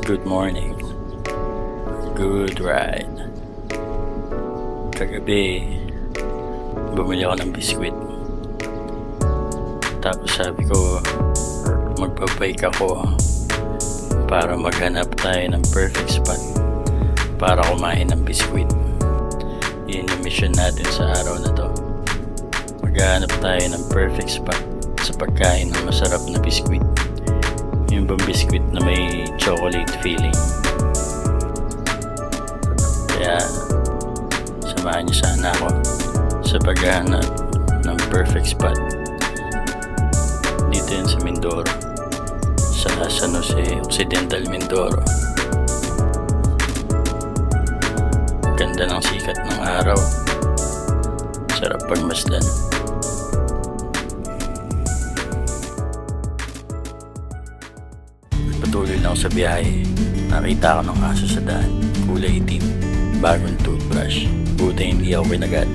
Good morning. Good ride. Kagabi, bumili ako ng biskwit. Tapos sabi ko, magpapike ako para maghanap tayo ng perfect spot para kumain ng biskwit. Yun yung mission natin sa araw na to. Maghanap tayo ng perfect spot sa pagkain ng masarap na biskwit. Yung bang biskwit na may chocolate feeling. Kaya samahan niyo sana ako sa paghahanap ng perfect spot dito yan sa Mindoro, sa San Jose, Occidental Mindoro. Ganda ng sikat ng araw, sarap pagmasdan. Patuloy na ako sa biyahe. Nakita ko ng aso sa daan, kulay itim, bagong toothbrush. Buti hindi ako kinagat.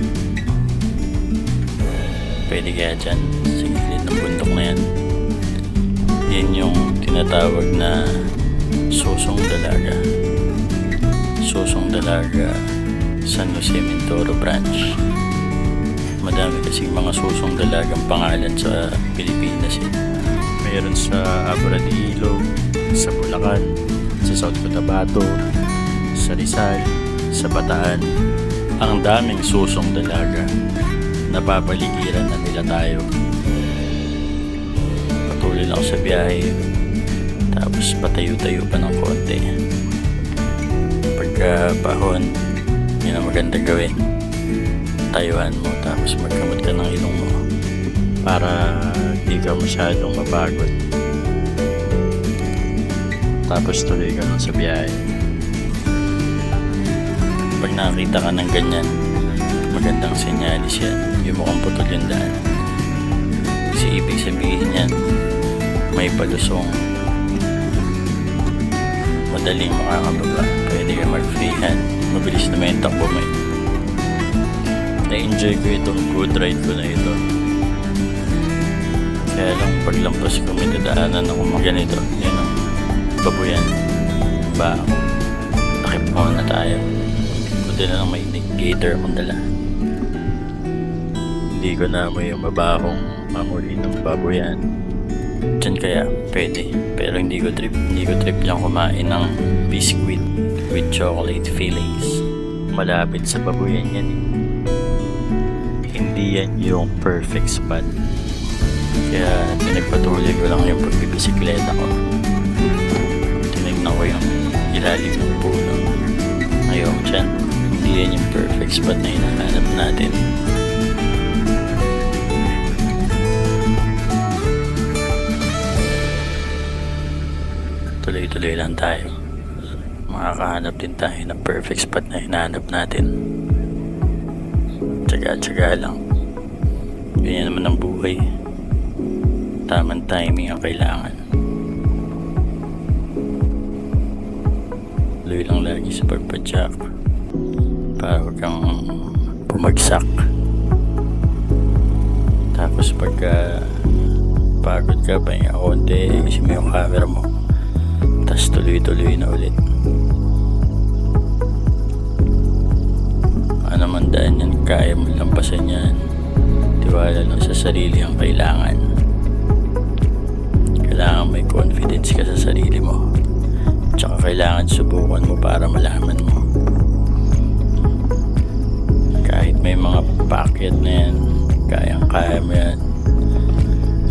Pwede kaya dyan sa gilid ng bundok na yan. Yan yung tinatawag na susong dalaga. Susong dalaga, San Jose Mindoro branch. Madami kasing mga susong dalagang pangalan sa Pilipinas eh. Mayroon sa Abra de Ilog, sa Bulacan, sa South Cotabato, sa Rizal, sa Bataan. Ang daming susong dalaga. Napapaligiran na nila tayo. Patuloy lang ako sa biyahe. Tapos patayo-tayo pa ng konti. Pagka pahon, yun ang maganda gawin. Tayuan mo tapos magkamot ka ng ilong mo para di ka masyadong mapagod. Tapos tuloy ka lang sa biyahe. Pag nakakita ka ng ganyan, magandang senyalis yan. Yung mukhang putol yung daan. Kasi ibig sabihin yan, may palusong. Madaling makakababa. Pwede ka mag-freehand. Mabilis naman yung takbo mo. Na-enjoy ko itong good ride ko na ito. Kaya lang paglampas ko may dadaanan ako mga ganito. Yan o. Babuyan. Ba? Takip muna tayo. Buti na lang may indicator akong dala. Hindi ko na amoy yung mabahong amoy ng babuyan. Diyan kaya pwede. Pero hindi ko trip lang kumain ng biscuit with chocolate fillings. Malapit sa babuyan yan eh. Hindi yan yung perfect spot. Kaya pinagpatuloy ko lang yung pagbibisikleta ko. Tinignan ko yung ilalim ng puno. Ayaw dyan. Hindi yan yung perfect spot na hinahanap natin. Tuloy-tuloy lang tayo. Makakahanap din tayo ng perfect spot na hinahanap natin. Tsaga-tsaga lang. Ganyan naman ang buhay. Tamang timing ang kailangan. Tuloy lang lagi sa pagpadyak para huwag kang bumagsak. Tapos pagka pagod ka, pahinga konti, isin mo yung camera mo. Tapos tuloy-tuloy na ulit. Ano man daan yan, kaya mo lampasan yan. Tiwala lang sa sarili ang kailangan. Kailangan may confidence ka sa sarili mo. Tsaka kailangan subukan mo para malaman mo. Kahit may mga packet na yan, kayang-kaya mo yan.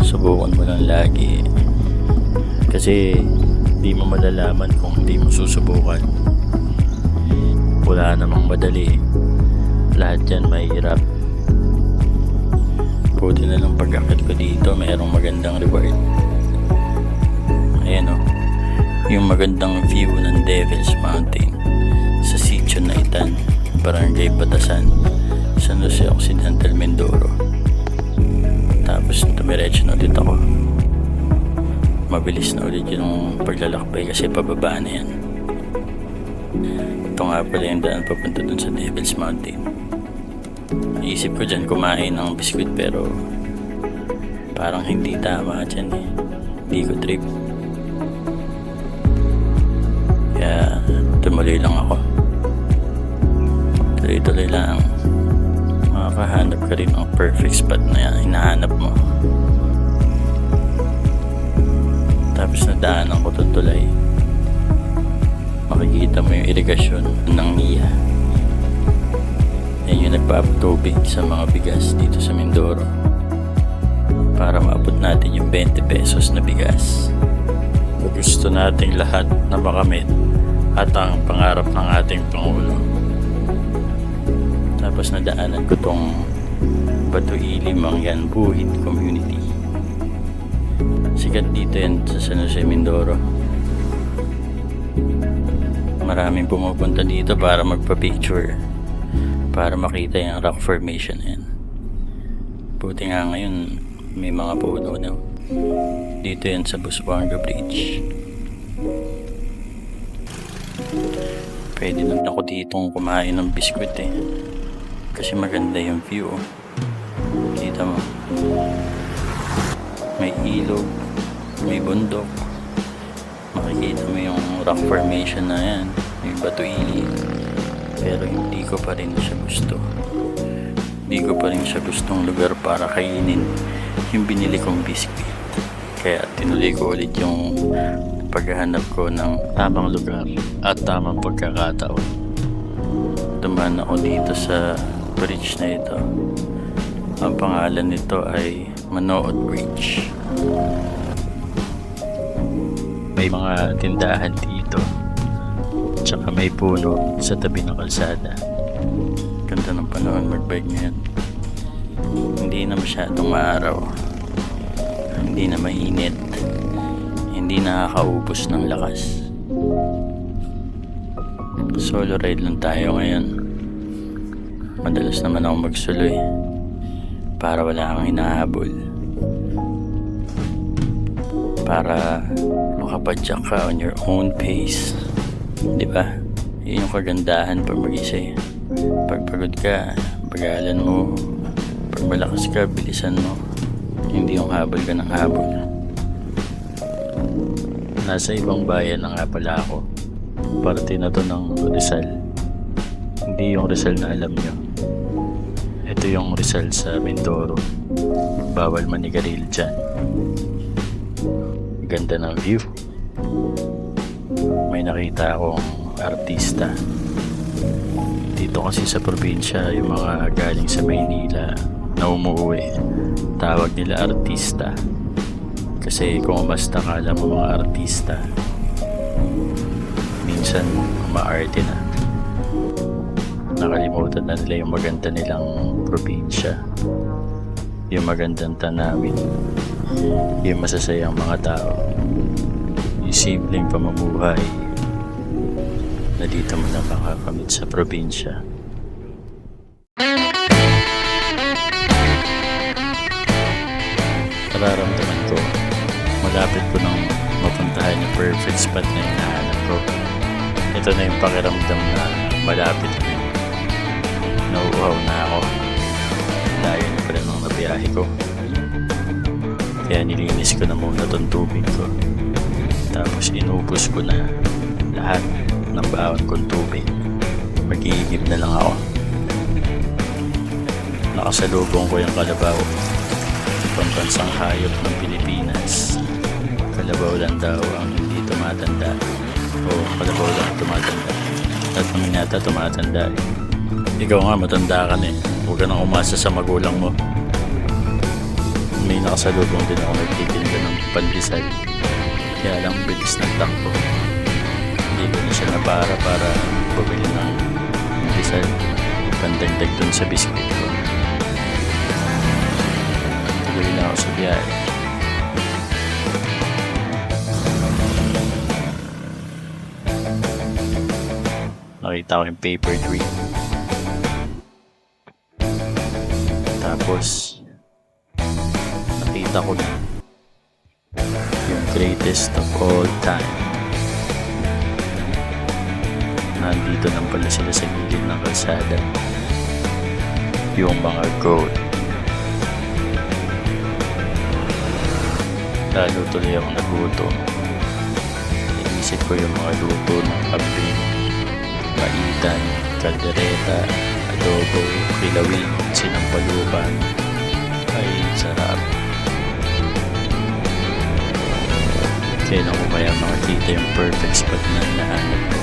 Subukan mo lang lagi. Kasi di mo malalaman kung hindi mo susubukan. Wala namang madali. Lahat yan mahirap. Buti na lang pag-akit ko dito, mayroong magandang reward. Ayan o, yung magandang view ng Devil's Mountain sa Sitio Naitan, Barangay Batasan, San Jose Occidental Mindoro. Tapos tumiretso na ulit ako. Mabilis na ulit yung paglalakbay kasi pababa na yan. Ito nga pala yung daan papunta dun sa Devil's Mountain. Naisip ko dyan kumain ng biskwit pero parang hindi tama dyan eh. Hindi ko trip. tumuloy lang ako. Tuloy-tuloy lang. Makakahanap ka rin ng perfect spot na hinahanap mo. Tapos nadaanan ko itong tulay. Makikita mo yung irigasyon ng NIA. Yan yung nagpapatubig sa mga bigas dito sa Mindoro para maabot natin yung 20 pesos na bigas. Gusto nating lahat na makamit at ang pangarap ng ating Pangulo. Tapos nadaanan ko tong Batuili Mangyan Buhit Community. Sikat dito yan sa San Jose, Mindoro. Maraming pumupunta dito para magpa-picture, para makita yung rock formation yan. Buti nga ngayon may mga puno na. Dito yan sa Busuanga Bridge. Pwede naman ako ditong kumain ng biskwit eh. Kasi maganda yung view. Kita mo. May ilog, may bundok. Makikita mo yung rock formation na yan, yung Batuili. Pero hindi ko pa rin siya gusto. Hindi ko pa rin siya gustong lugar para kainin yung binili kong biscuit. Kaya tinuloy ko ulit yung paghahanap ko ng tamang lugar at tamang pagkakataon. Dumaan ako dito sa bridge na ito. Ang pangalan nito ay Manood Bridge. May mga tindahan dito, tsaka may puno sa tabi ng kalsada. Ganda ng panahon magbike ngayon. Hindi na masyadong maaraw, hindi na mainit, hindi nakakaubos ng lakas. Solo ride lang tayo ngayon. Madalas naman ako magsuloy para wala kang hinahabol, para makapadyak ka on your own pace. Diba? Yun yung kagandahan pag mag-isa eh. Pag pagod ka, bagalan mo. Pag malakas ka, bilisan mo. Hindi yung habol ka ng habol. Nasa ibang bayan na nga pala ako. Parte na to ng Rizal. Hindi yung Rizal na alam nyo. Ito yung Rizal sa Mindoro. Bawal manigaril dyan. Ganda ng view. May nakita akong artista. Dito kasi sa probinsya, yung mga galing sa Maynila na umuwi, tawag nila artista. Kasi kung basta kala mo mga artista, minsan umaarte na. Nakalimutan na nila yung maganda nilang probinsya, yung magandang tanawin, yung masasayang mga tao, yung simpleng pamumuhay na dito mo na makakamit sa probinsya. Nararamdaman ko, malapit ko nang mapuntahan yung perfect spot na hinahanap ko. Ito na yung pakiramdam na malapit ko. Nauuhaw na ako. Layo na pala nung nabiyahe ko. Kaya nilinis ko na muna tong tubig ko. Tapos inubos ko na lahat ng baon kong tubig. Mag-iigib na lang ako. Nakasalubong ko yung kalabaw. Pambansang hayop ng Pilipinas. Kalabaw lang daw ang hindi tumatanda. O kalabaw lang tumatanda. At naman yata tumatanda eh. Ikaw nga matanda ka na eh. Huwag ka nang umasa sa magulang mo. May nakasalubong din ako nagtitinda ng pandesal. Kaya lang bilis ng takbo. Hindi ko na siya napara para bumili ng pandesal. Pandagdag dun sa biscuit ko. Tuloy na ako sa biyahe. Nakita ko yung paper dream. Tapos nakita ko na yung greatest of all time. Nandito lang pala sila sa gilid ng kalsada. Yung mga goat. Lalo tuloy ako nagutom. Inisip ko yung mga luto ng kambing paitan, kaldereta, adobo, kilawin, sinampalukan. Ay, sarap. Kailan ko kaya makikita yung perfect spot na hinahanap ko.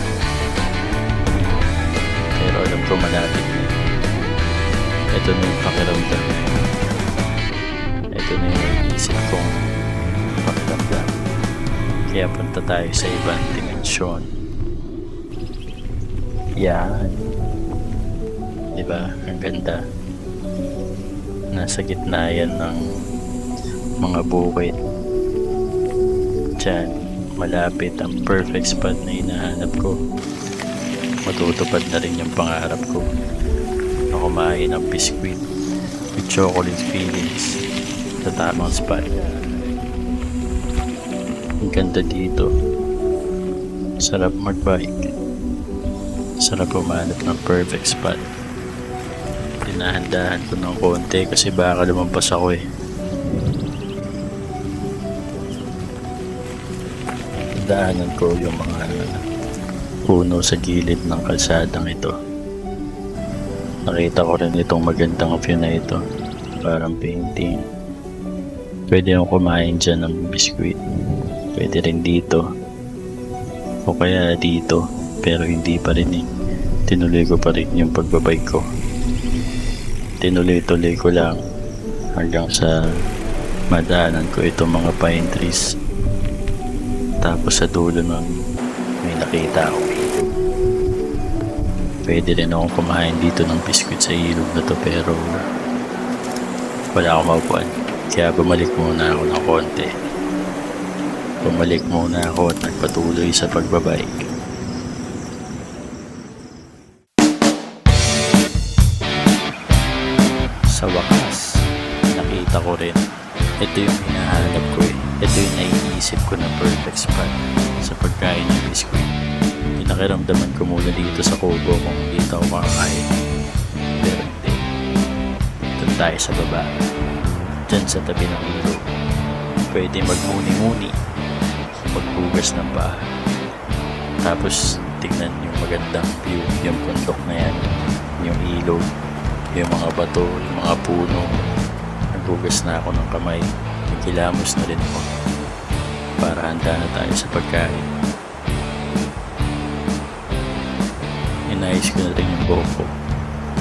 Pero alam ko malapit na. Ito na yung pakiramdam. Ito na yung isip kong pakiramdam. Kaya punta tayo sa ibang dimensyon. Yan. Diba? Ang ganda. Nasa gitna yan ng mga bukid. Diyan, malapit ang perfect spot na hinahanap ko. Matutupad na rin yung pangarap ko na kumain ng biskwit with chocolate fillings sa tamang spot. Ang ganda dito. Sarap magbike. Sarap humanap ng perfect spot. Tinahandahan ko ng konti kasi baka lumampas ako eh. Daanan ko yung mga puno sa gilid ng kalsadang ito. Nakita ko rin itong magandang view na ito. Parang painting. Pwede yung kumain dyan ng biskwit. Pwede rin dito. O kaya dito. Pero hindi pa rin eh. Tinuloy ko pa rin yung pagbabike ko. Tinuloy-tuloy ko lang hanggang sa madaanan ko itong mga pine trees. Tapos sa dulo nun may nakita ako. Pwede rin akong kumain dito ng biskwit sa ilog na to pero wala akong maupuan. Kaya bumalik muna ako ng konti. Bumalik muna ako at nagpatuloy sa pagbabike. Sa wakas, nakita ko rin. Ito yung hinahanap ko eh. Ito yung naiisip ko na perfect spot sa pagkain ng biskwit. Pinakiramdaman ko muna dito sa kubo kung dito ako makakain. Pero hindi. Doon tayo sa baba. Diyan sa tabi ng ilog. Pwede magmuni-muni. Magbugas ng paa. Tapos tingnan yung magandang view. Yung bundok na yan. Yung ilog. Yung mga bato. Yung mga puno. Nagbugas na ako ng kamay. Kilamos na rin ako para handa na tayo sa pagkain. Inayos ko na rin yung buhok ko.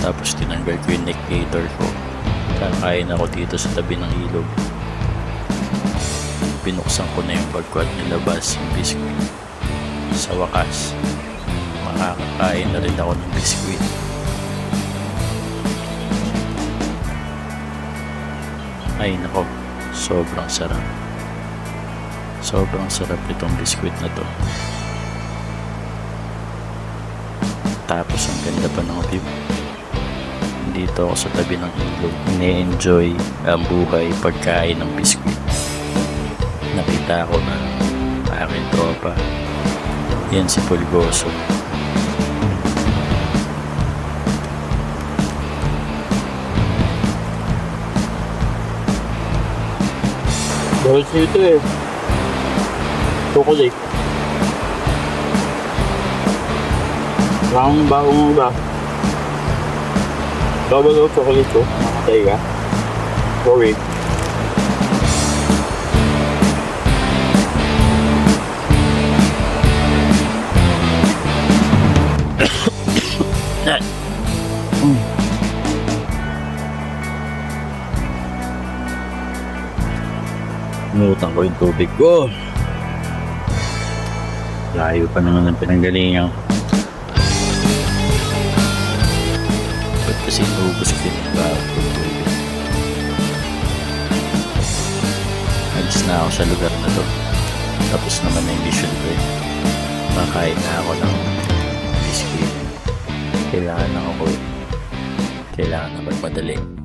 Tapos tinanggal ko yung neck gaiter ko. Kakain ako dito sa tabi ng ilog. Pinuksan ko na yung bag ko at nilabas yung biskwit. Sa wakas, makakakain na rin ako ng biskwit. Ay nako. Sobrang sarap. Sobrang sarap itong biskwit na to. Tapos ang ganda pa ng view. Dito ako sa tabi ng ilog. Ine-enjoy ang buhay pagkain ng biskwit. Nakita ko na aking tropa. Yan si Pulgoso. Dahil ito eh. Chocolate. Parang bago mo ba? Bago daw chocolate ko. Makatay ka. Sorry. Inutang ko yung tubig ko. Layo pa naman ang pinanggalingan. Ba't kasi inubos ko yung tubig? Alis na ako sa lugar na to. Tapos naman na yung mission ko eh. Makain na ako ng biscuit. Kailangan na ako eh. Kailangan na magmadali.